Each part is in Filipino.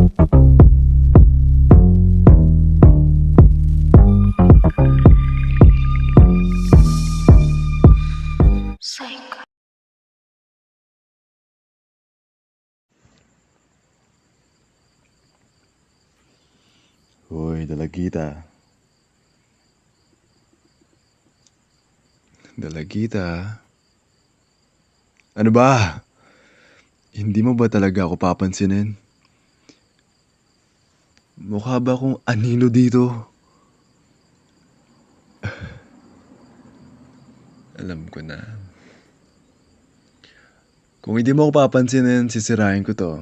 Hoy, Dalagita. Dalagita. Ano ba? Hindi mo ba talaga ako papansinin? Mukha ba akong anino dito? Alam ko na. Kung hindi mo ako papansinin, sisirahin ko to.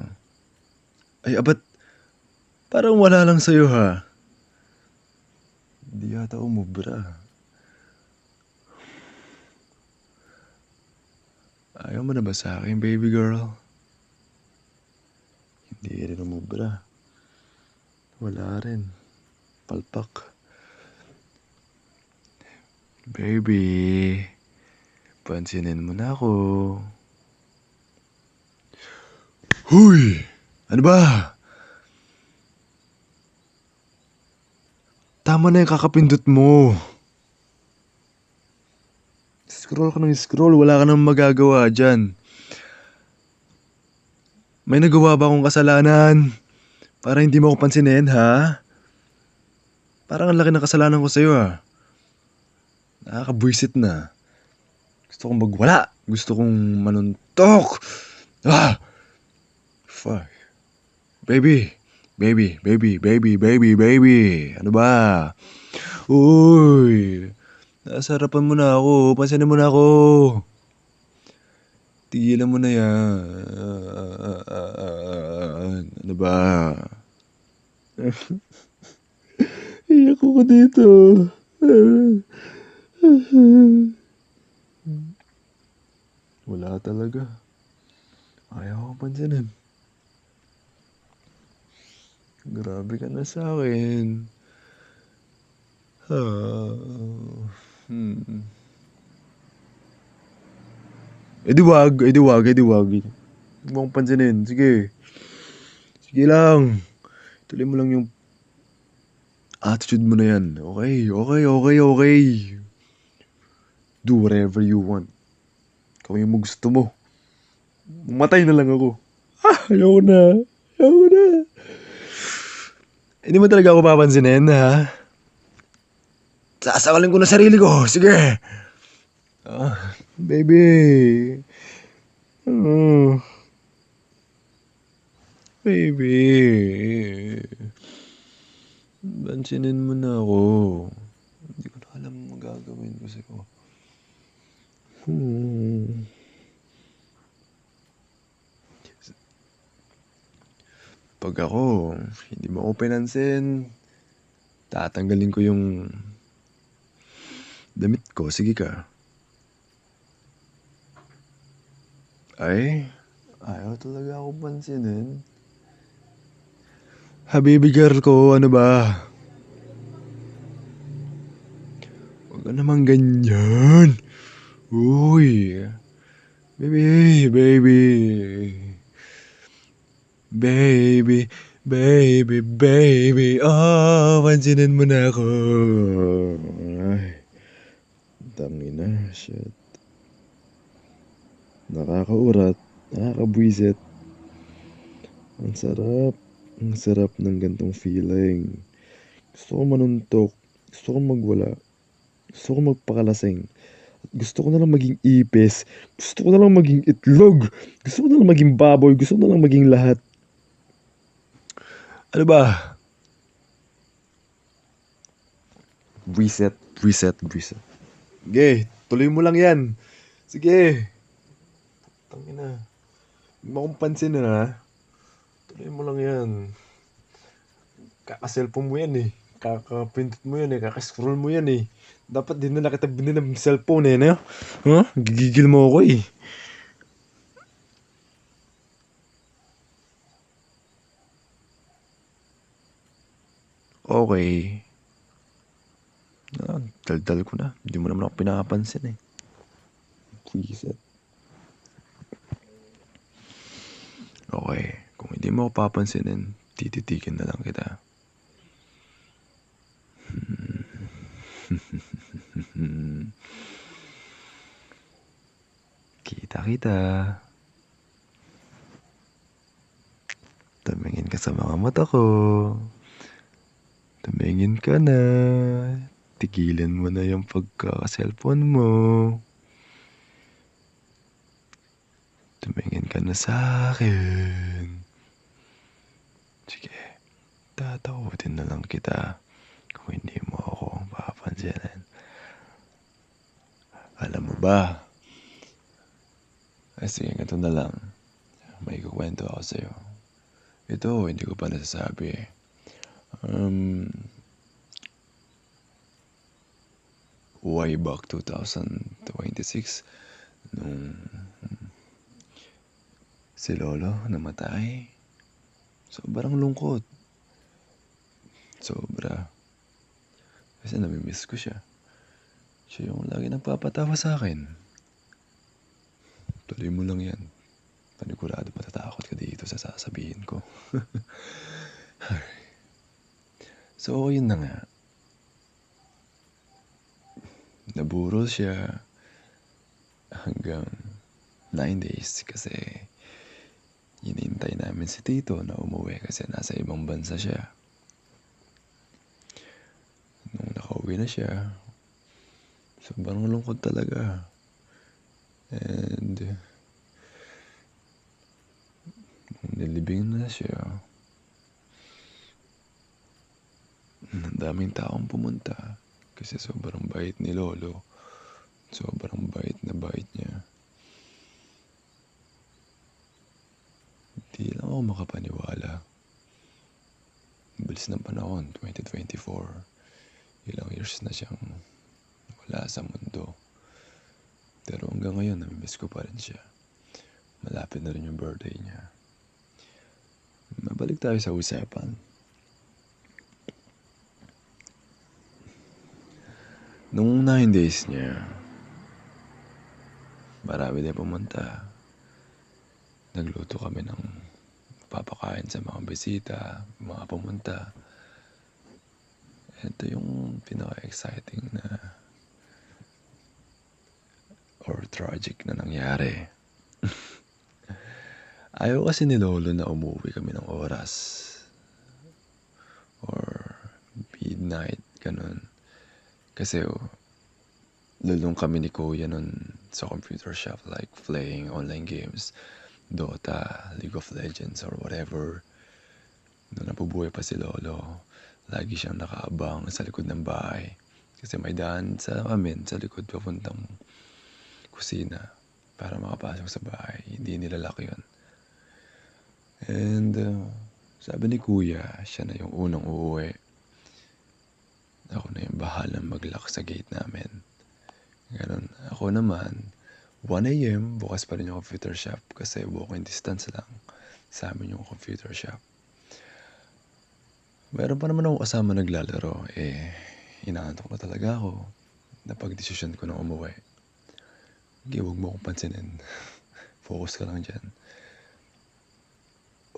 Ay, abat, parang wala lang sa'yo ha. Hindi yata umubra. Ayaw mo na ba sa akin, baby girl? Hindi rin umubra. Wala rin. Palpak. Baby, pansinin mo na ako. Huy! Ano ba? Tama na yung kakapindot mo. Scroll ka ng scroll, wala ka nang magagawa dyan. May nagawa ba akong kasalanan? Para hindi mo ako pansinin, ha? Parang ang laki ng kasalanan ko sa'yo, ha? Nakakabwisit na. Gusto kong magwala. Gusto kong manuntok. Ah! Fuck. Baby. Baby, baby, baby, baby, baby. Ano ba? Uy. Nasa harapan mo na ako. Pansinin mo na ako. Tigilan mo na yan. Ano ba? Iyak ko dito. Wala talaga. Ayaw ko pansinin. Grabe ka na sa akin. Eh di wag. Huwag mo akong pansinin. Sige. Sige lang. Tuloy mo lang yung attitude mo na yan. Okay. Do whatever you want. Kung yung gusto mo. Mamatay na lang ako. Ayoko na. Hindi mo talaga ako papansinin, ha? Sasakalin ko na sarili ko. Sige. Baby. Baby. Pansinin mo na ako. Hindi ko na alam ang gagawin ko sa'yo. Pag ako, hindi mo ako pinansin, tatanggalin ko yung damit ko. Sige ka. Ay, ayaw talaga ako pansinin. Habibi girl ko, ano ba? Huwag ka naman ganyan. Uy. Baby. Oh, pansinin mo na ako. Ay, tangina, shit. Nakakaurat, nakakabwisit. Ang sarap ng gantong feeling. Gusto ko manuntok, gusto ko magwala, gusto ko magpakalasing. Gusto ko na lang maging ipis, gusto ko na lang maging itlog, gusto ko na lang maging baboy, gusto ko na lang maging lahat. Ano ba? Reset. Sige, tuloy mo lang yan. Sige. Tangina. Huwag mo akong pansinin, ha? Tuloy mo lang yan. Kaka-cellphone mo yan, eh. Kakapindot mo yan, eh. Kaka-scroll mo yan, eh. Dapat din na kita binili ng cellphone, eh, no? Huh? Gigigil mo ako, eh. Okay. Daldal ko na. Hindi mo naman ako pinapansin, eh. Reset. Okay. Kung hindi mo ako papansinin, Tititikin na lang kita. Kita. Tumingin ka sa mga mata ko. Tumingin ka na. Tigilan mo na yung pagkaka-cellphone mo. Tumingin ka na sa akin. Sige, tatakutin na lang kita kung hindi mo ako papansinin. Alam mo ba? Ay sige, ganito na lang. May kukwento ako sa'yo. Ito, hindi ko pa nasasabi. Way back 2026, nung si Lolo namatay. Sobrang lungkot. Sobra. Kasi namimiss ko siya. Siya yung lagi nagpapatawa sa akin. Tuloy mo lang yan. Panigurado matatakot ka dito sa sasabihin ko. So, yun na nga. Naburo siya hanggang 9 days kasi hinintay namin si Tito na umuwi kasi nasa ibang bansa siya. Nung nakauwi na siya, sobrang lungkot talaga. And nung nilibing na siya, ang daming taong pumunta kasi sobrang bait ni Lolo. Sobrang bait niya. Hindi lang ako makapaniwala. Bilis ng panahon, 2024. Ilang years na siyang wala sa mundo. Pero hanggang ngayon, namimiss ko pa rin siya. Malapit na rin yung birthday niya. Mabalik tayo sa usapan. Nung 9 days niya, marami din pumunta. Nagluto kami ng papakain sa mga bisita, mga pumunta. Ito yung pinaka-exciting na or tragic na nangyari. Ayaw kasi ni Lolo na umuwi kami ng oras. Or midnight, ganun. Kasi lulong kami ni Kuya nun sa computer shop, like playing online games, Dota, League of Legends, or whatever. Noong nabubuhay pa si Lolo, lagi siyang nakaabang sa likod ng bahay. Kasi may daan sa amin, sa likod papuntang kusina para makapasok sa bahay. Hindi nilalak yun. And sabi ni Kuya, siya na yung unang uuwi. Ako na yung bahalang mag-lock sa gate namin. Ganun. Ako naman, 1 a.m. bukas pa rin yung computer shop kasi walking distance lang sa amin yung computer shop. Meron pa naman ako kasama naglalaro. Inaantok na talaga ako. Napag-desisyon ko na umuwi. Huwag mo akong pansinin. Focus ka lang dyan.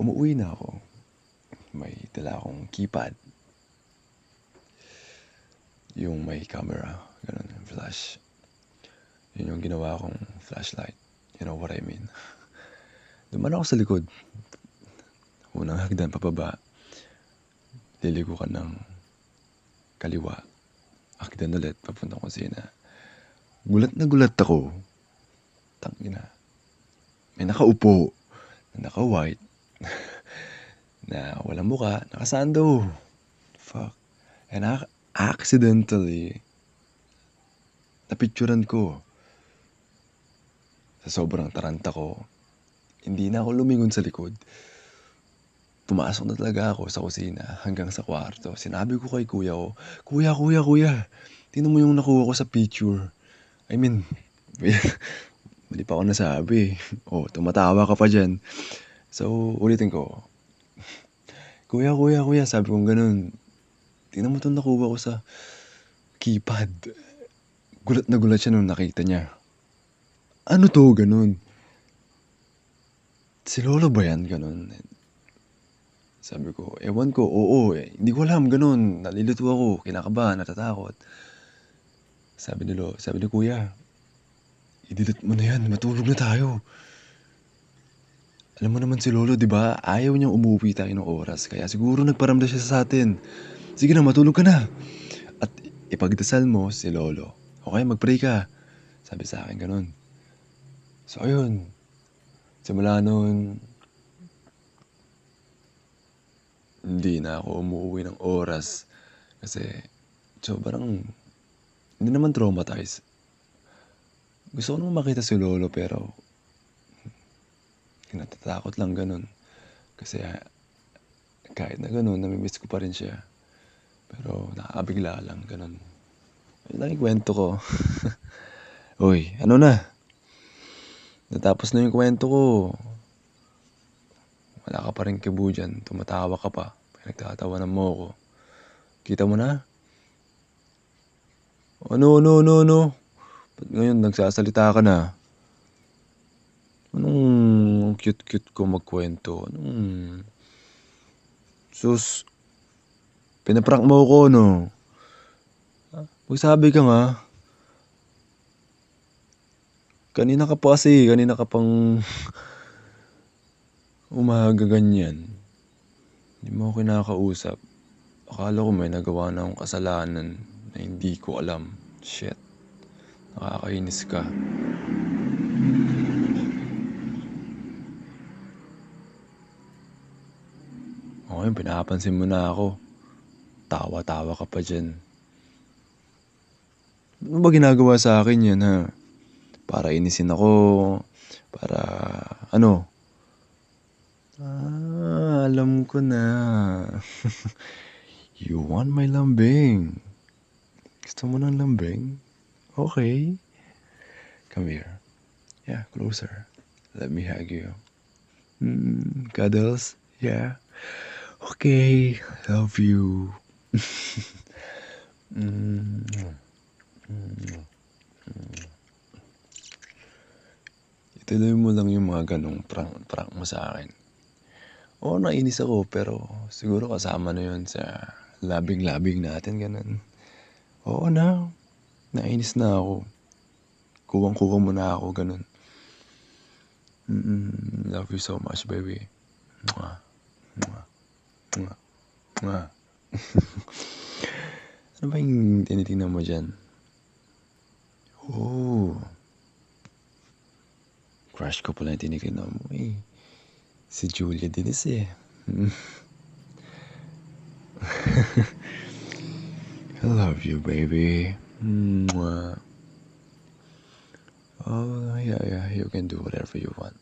Umuwi na ako. May dala akong keypad. Yung may camera. Ganun, yung flash. Yun yung ginawa kong flashlight. You know what I mean? Duman ako sa likod. Unang hagdan pababa. Liligo ka ng kaliwa. Hagdan ulit papuntang kusina. Gulat na gulat ako. Tangina. May nakaupo. Na naka-white. Na walang muka. Nakasando. Fuck. And accidentally napicturan ko. Sa sobrang taranta ko, hindi na ako lumingon sa likod. Pumasok na talaga ako sa kusina hanggang sa kwarto. Sinabi ko kay Kuya ko, Kuya, tingnan mo yung nakuha ko sa picture. I mean, mali pa ako nasabi. Tumatawa ka pa dyan. So, ulitin ko. Kuya, sabi kong ganun. Tingnan mo itong nakuha ko sa keypad. Gulat na gulat siya nung nakita niya. Ano to, ganun? Si Lolo ba yan, ganun? Sabi ko, ewan ko, oo eh. Hindi ko alam, ganun. Nalilito ako, kinakabahan, natatakot. Sabi ni kuya, i-delete mo na yan, matulog na tayo. Alam mo naman si lolo, di ba? Ayaw niyang umuwi tayo ng oras. Kaya siguro nagparamdam siya sa atin. Sige na, matulog ka na. At ipagdasal mo si lolo. Okay, mag-pray ka. Sabi sa akin ganun. So ayun, simula noon, hindi na ako umuwi ng oras. Kasi sobrang, hindi naman traumatized. Gusto ko naman makita si lolo pero natatakot lang ganun. Kasi kahit na ganun, namimiss ko pa rin siya. Pero nakakabigla lang ganun. Yun lang yung kwento ko. Uy, ano na? Natapos na yung kwento ko. Wala ka pa rin kibo dyan. Tumatawa ka pa. Pinagtatawanan mo ako. Kita mo na? Ano? Ba't ngayon nagsasalita ka na? Anong cute-cute ko magkwento? Sus, pinaprank mo ako, no? Magsabi ka nga. Kanina ka pang umaga ganyan. Hindi mo ako kinakausap. Akala ko may nagawa na akong kasalanan na hindi ko alam. Shit. Nakakainis ka. Okay, pinapansin mo na ako. Tawa-tawa ka pa dyan. Ano ba ginagawa sa akin yan, ha? Para inisin ako. Para, ano? Alam ko na. You want my lambing. Gusto mo ng lambing? Okay. Come here. Yeah, closer. Let me hug you. Cuddles? Yeah. Okay. Love you. Ituloy mo lang yung mga ganong prank mo sa akin. Oo, nainis ako pero siguro kasama na yun sa labing-labing natin, ganun. Oo na, nainis na ako. Kuwang-kuwang mo na ako, ganun. Love you so much, baby. Mwah. Mwah. Mwah. Mwah. Ano ba yung tinitingnan mo dyan? Oh. Crush ko pala yung tinitingnan mo eh. Si Julia Dinis eh. I love you, baby. Mwah. Oh, yeah, you can do whatever you want.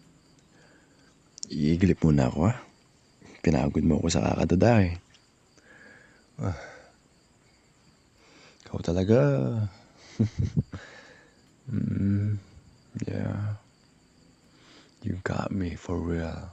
Iigilip muna ako, ha? Pinagod mo ako sa kakadada eh. Ikaw talaga. Yeah. You got me for real.